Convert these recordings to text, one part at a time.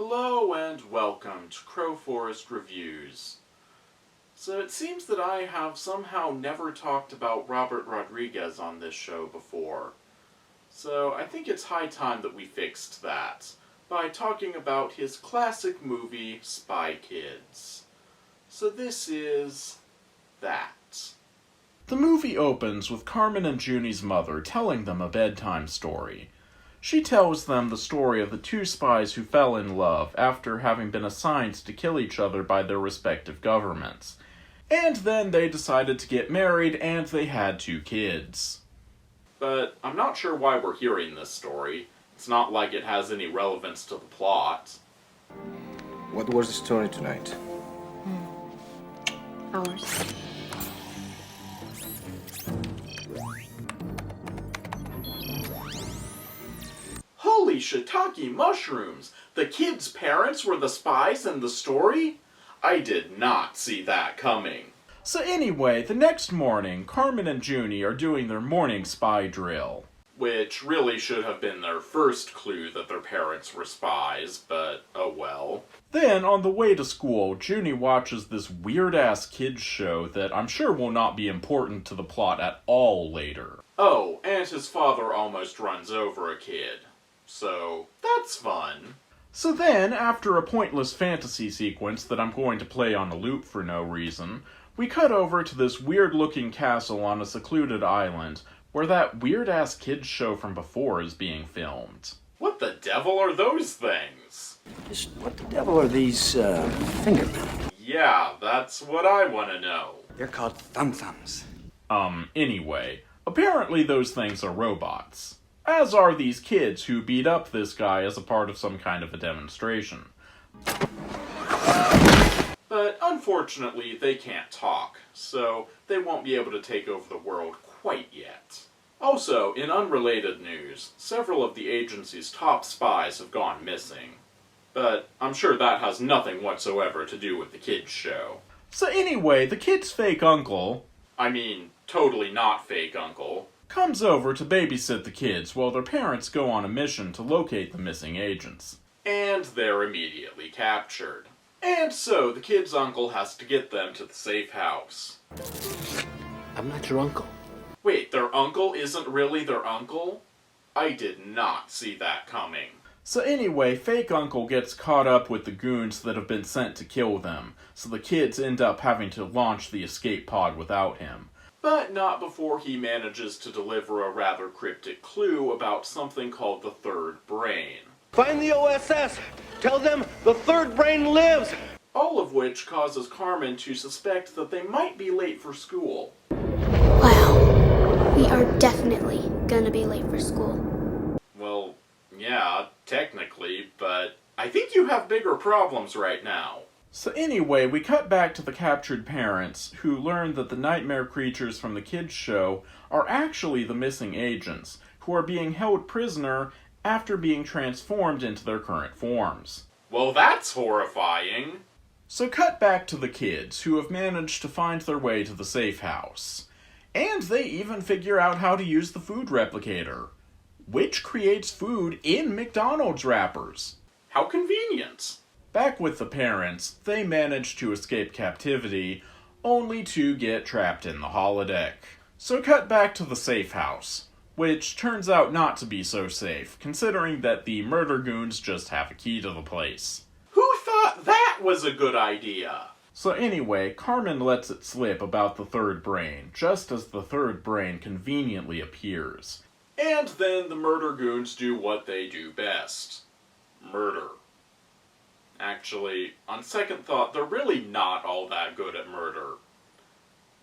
Hello and welcome to Crowforest Reviews. So it seems that I have somehow never talked about Robert Rodriguez on this show before. So I think it's high time that we fixed that by talking about his classic movie, Spy Kids. So this is that. The movie opens with Carmen and Junie's mother telling them a bedtime story. She tells them the story of the two spies who fell in love after having been assigned to kill each other by their respective governments. And then they decided to get married and they had 2 kids. But I'm not sure why we're hearing this story. It's not like it has any relevance to the plot. What was the story tonight? Ours. Holy shiitake mushrooms! The kids' parents were the spies in the story? I did not see that coming. So anyway, the next morning, Carmen and Junie are doing their morning spy drill. Which really should have been their first clue that their parents were spies, but oh well. Then, on the way to school, Junie watches this weird-ass kids show that I'm sure will not be important to the plot at all later. Oh, and his father almost runs over a kid. So, that's fun. So then, after a pointless fantasy sequence that I'm going to play on a loop for no reason, we cut over to this weird-looking castle on a secluded island, where that weird-ass kids show from before is being filmed. What the devil are those things? Just what the devil are these, fingerprints? Yeah, that's what I want to know. They're called thumb-thumbs. Anyway, apparently those things are robots. As are these kids who beat up this guy as a part of some kind of a demonstration. But unfortunately, they can't talk, so they won't be able to take over the world quite yet. Also, in unrelated news, several of the agency's top spies have gone missing. But I'm sure that has nothing whatsoever to do with the kids' show. So anyway, the kid's fake uncle, totally not fake uncle, comes over to babysit the kids while their parents go on a mission to locate the missing agents. And they're immediately captured. And so the kid's uncle has to get them to the safe house. I'm not your uncle. Wait, their uncle isn't really their uncle? I did not see that coming. So anyway, fake uncle gets caught up with the goons that have been sent to kill them, so the kids end up having to launch the escape pod without him. But not before he manages to deliver a rather cryptic clue about something called the third brain. Find the OSS! Tell them the third brain lives! All of which causes Carmen to suspect that they might be late for school. Wow. We are definitely gonna be late for school. Well, yeah, technically, but I think you have bigger problems right now. So anyway, we cut back to the captured parents, who learn that the nightmare creatures from the kids' show are actually the missing agents, who are being held prisoner after being transformed into their current forms. Well, that's horrifying. So cut back to the kids, who have managed to find their way to the safe house. And they even figure out how to use the food replicator, which creates food in McDonald's wrappers. How convenient. Back with the parents, they manage to escape captivity, only to get trapped in the holodeck. So cut back to the safe house, which turns out not to be so safe, considering that the murder goons just have a key to the place. Who thought that was a good idea? So anyway, Carmen lets it slip about the third brain, just as the third brain conveniently appears. And then the murder goons do what they do best. Murder. Actually, on second thought, they're really not all that good at murder.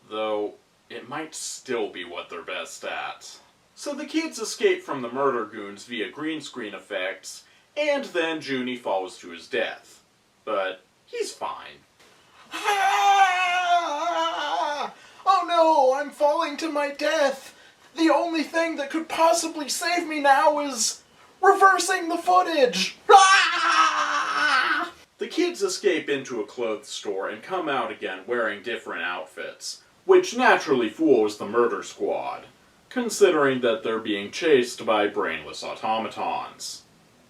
Though, it might still be what they're best at. So the kids escape from the murder goons via green screen effects, and then Junie falls to his death. But he's fine. Oh no, I'm falling to my death! The only thing that could possibly save me now is reversing the footage! The kids escape into a clothes store and come out again wearing different outfits, which naturally fools the murder squad, considering that they're being chased by brainless automatons.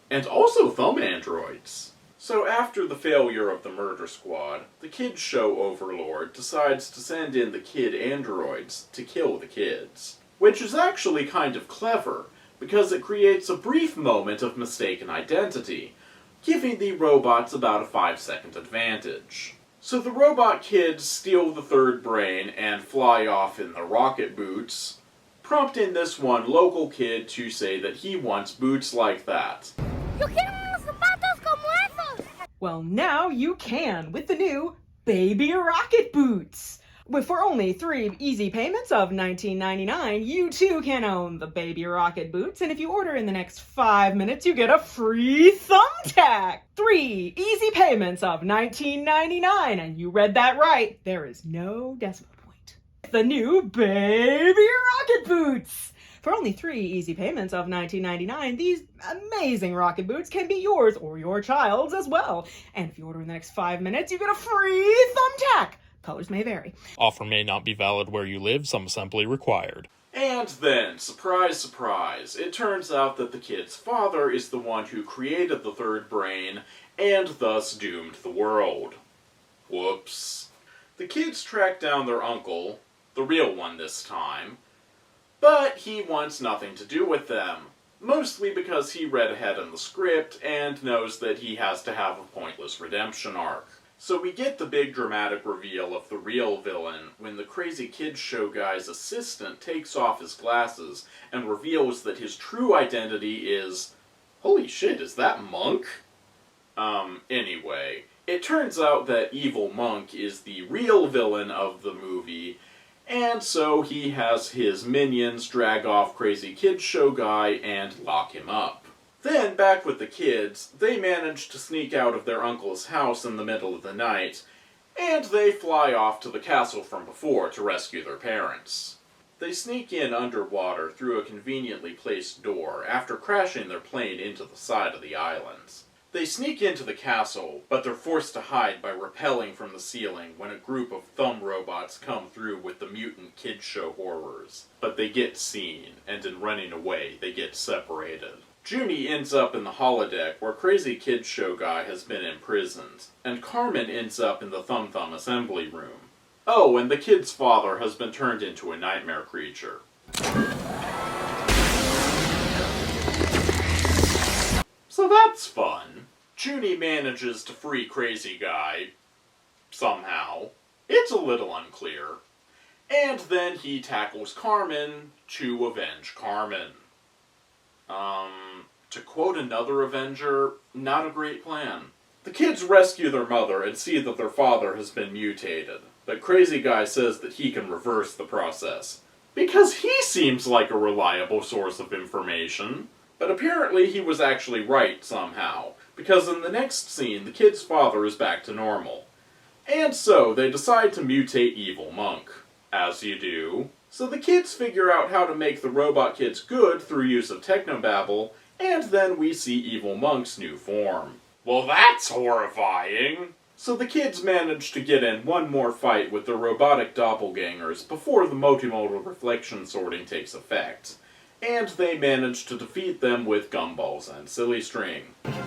And also thumb androids. So after the failure of the murder squad, the kids show overlord decides to send in the kid androids to kill the kids. Which is actually kind of clever, because it creates a brief moment of mistaken identity, giving the robots about a 5-second advantage. So the robot kids steal the third brain and fly off in the rocket boots, prompting this one local kid to say that he wants boots like that. Well, now you can with the new Baby Rocket Boots. For only 3 easy payments of $19.99, you too can own the Baby Rocket Boots, and if you order in the next 5 minutes, you get a free thumbtack! 3 easy payments of $19.99, and you read that right, there is no decimal point. The new Baby Rocket Boots! For only 3 easy payments of $19.99, these amazing rocket boots can be yours or your child's as well. And if you order in the next 5 minutes, you get a free thumbtack! Colors may vary. Offer may not be valid where you live, some assembly required. And then, surprise, surprise, it turns out that the kid's father is the one who created the third brain, and thus doomed the world. Whoops. The kids track down their uncle, the real one this time, but he wants nothing to do with them, mostly because he read ahead in the script and knows that he has to have a pointless redemption arc. So we get the big dramatic reveal of the real villain when the crazy kids show guy's assistant takes off his glasses and reveals that his true identity is... Holy shit, is that Monk? Anyway, it turns out that Evil Monk is the real villain of the movie, and so he has his minions drag off crazy kids show guy and lock him up. Then, back with the kids, they manage to sneak out of their uncle's house in the middle of the night, and they fly off to the castle from before to rescue their parents. They sneak in underwater through a conveniently placed door after crashing their plane into the side of the island. They sneak into the castle, but they're forced to hide by rappelling from the ceiling when a group of thumb robots come through with the mutant kid show horrors. But they get seen, and in running away, they get separated. Junie ends up in the holodeck where Crazy Kid Show Guy has been imprisoned, and Carmen ends up in the Thumb Thumb assembly room. Oh, and the kid's father has been turned into a nightmare creature. So that's fun. Junie manages to free Crazy Guy, somehow. It's a little unclear. And then he tackles Carmen to avenge Carmen. To quote another Avenger, not a great plan. The kids rescue their mother and see that their father has been mutated, but Crazy Guy says that he can reverse the process, because he seems like a reliable source of information. But apparently he was actually right somehow, because in the next scene the kid's father is back to normal. And so they decide to mutate Evil Monk, as you do. So the kids figure out how to make the robot kids good through use of technobabble, and then we see Evil Monk's new form. Well, that's horrifying! So the kids manage to get in one more fight with their robotic doppelgangers before the multimodal reflection sorting takes effect. And they manage to defeat them with gumballs and silly string. Mom!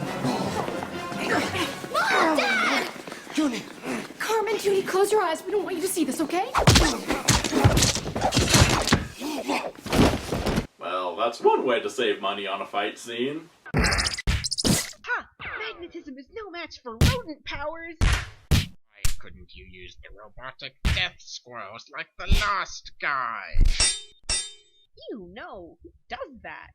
Dad! Junie! Carmen, Junie, close your eyes. We don't want you to see this, okay? Well, that's one way to save money on a fight scene. Ha! Magnetism is no match for rodent powers! Why couldn't you use the robotic death squirrels like the last guy? Ew, no. Who does that?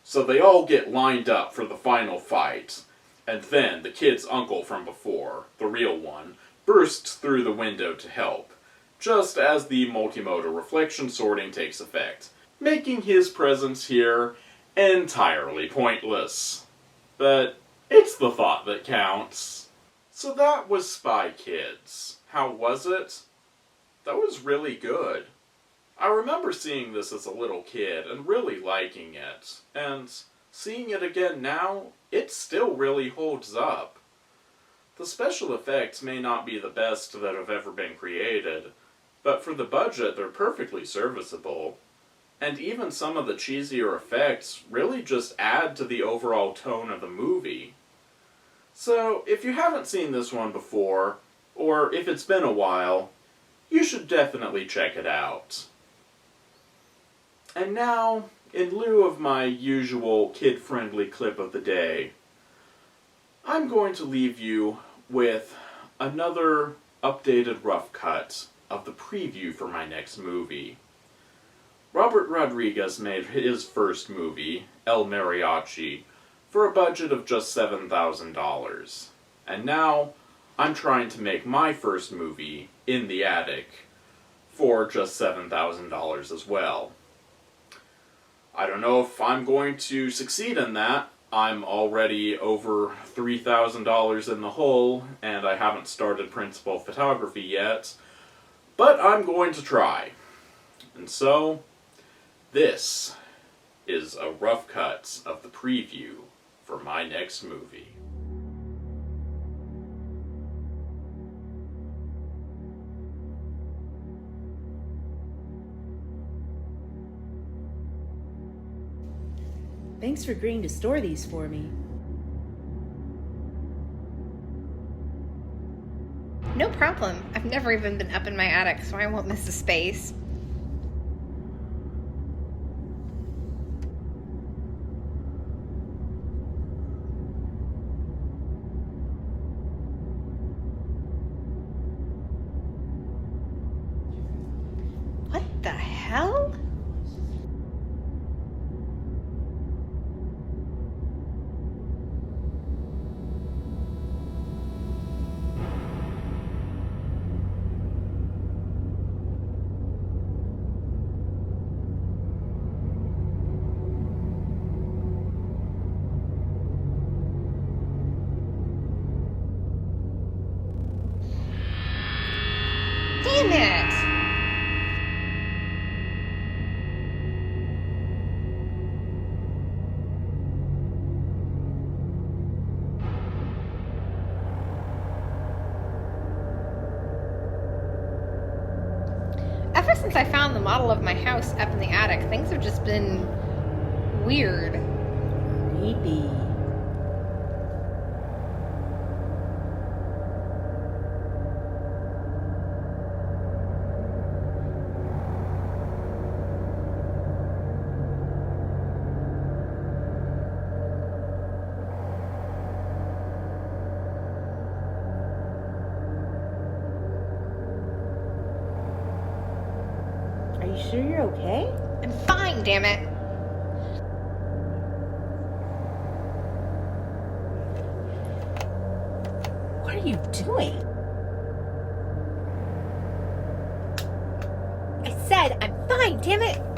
So they all get lined up for the final fight, and then the kid's uncle from before, the real one, bursts through the window to help, just as the multimodal reflection sorting takes effect, making his presence here entirely pointless. But it's the thought that counts. So that was Spy Kids. How was it? That was really good. I remember seeing this as a little kid and really liking it, and seeing it again now, it still really holds up. The special effects may not be the best that have ever been created, but for the budget they're perfectly serviceable. And even some of the cheesier effects really just add to the overall tone of the movie. So, if you haven't seen this one before, or if it's been a while, you should definitely check it out. And now, in lieu of my usual kid-friendly clip of the day, I'm going to leave you with another updated rough cut of the preview for my next movie. Robert Rodriguez made his first movie, El Mariachi, for a budget of just $7,000. And now, I'm trying to make my first movie, In the Attic, for just $7,000 as well. I don't know if I'm going to succeed in that. I'm already over $3,000 in the hole, and I haven't started principal photography yet, but I'm going to try. And so, this is a rough cut of the preview for my next movie. Thanks for agreeing to store these for me. No problem. I've never even been up in my attic, so I won't miss a space. What the hell? Damn it! Ever since I found the model of my house up in the attic, things have just been weird. Creepy. Are you sure you're okay? I'm fine, damn it. What are you doing? I said I'm fine, damn it.